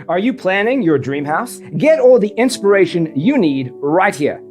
Are you planning your dream house? Get all the inspiration you need right here.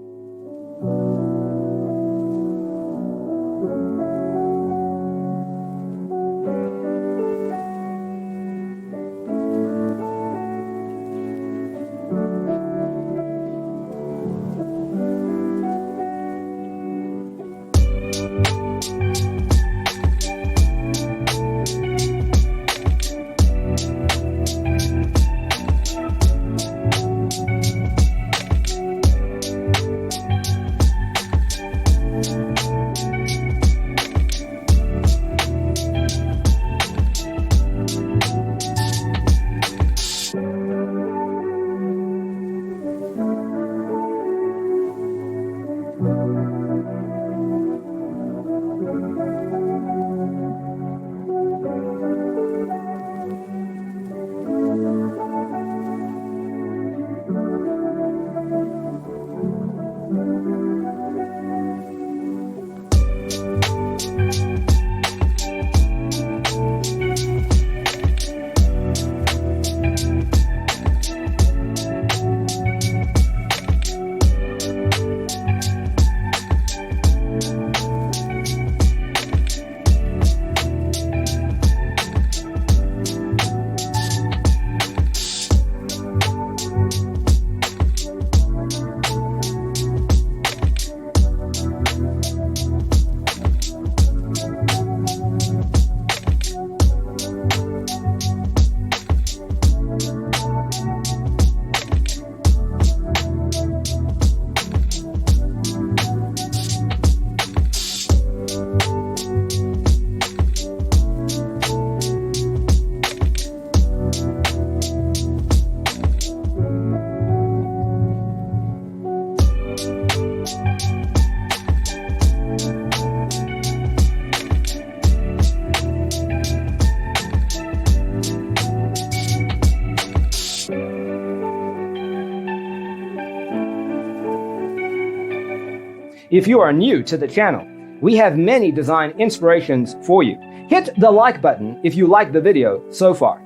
If you are new to the channel, we have many design inspirations for you. Hit the like button if you like the video so far.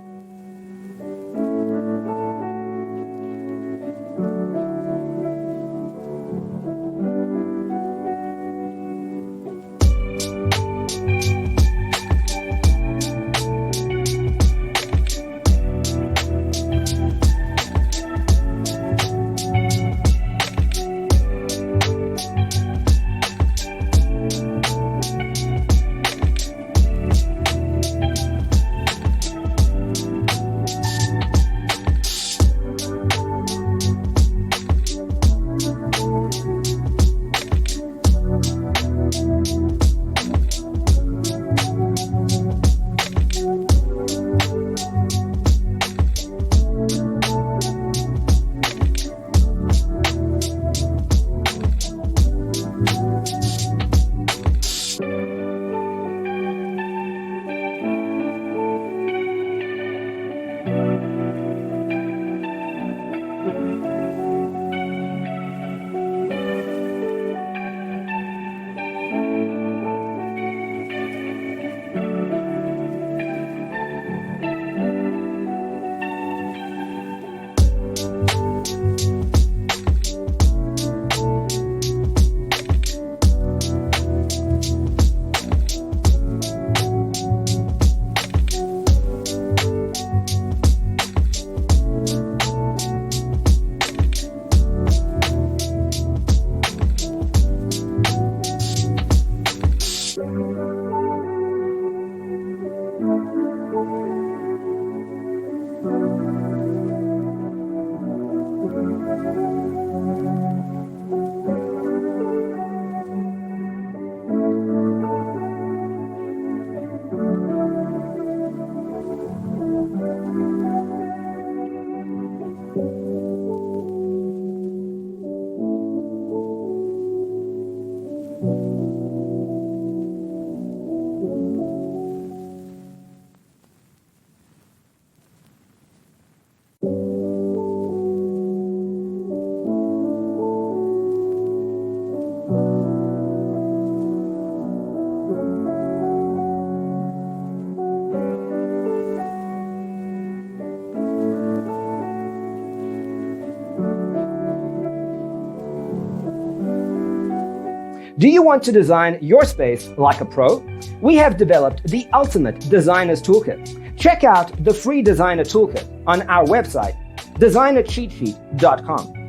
Do you want to design your space like a pro? We have developed the ultimate designer's toolkit. Check out the free designer toolkit on our website, designercheatsheet.com.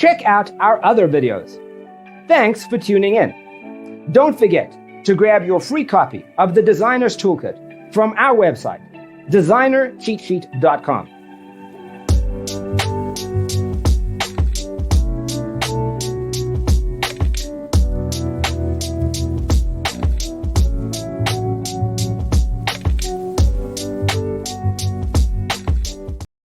Check out our other videos. Thanks for tuning in. Don't forget to grab your free copy of the Designer's Toolkit from our website, designercheatsheet.com.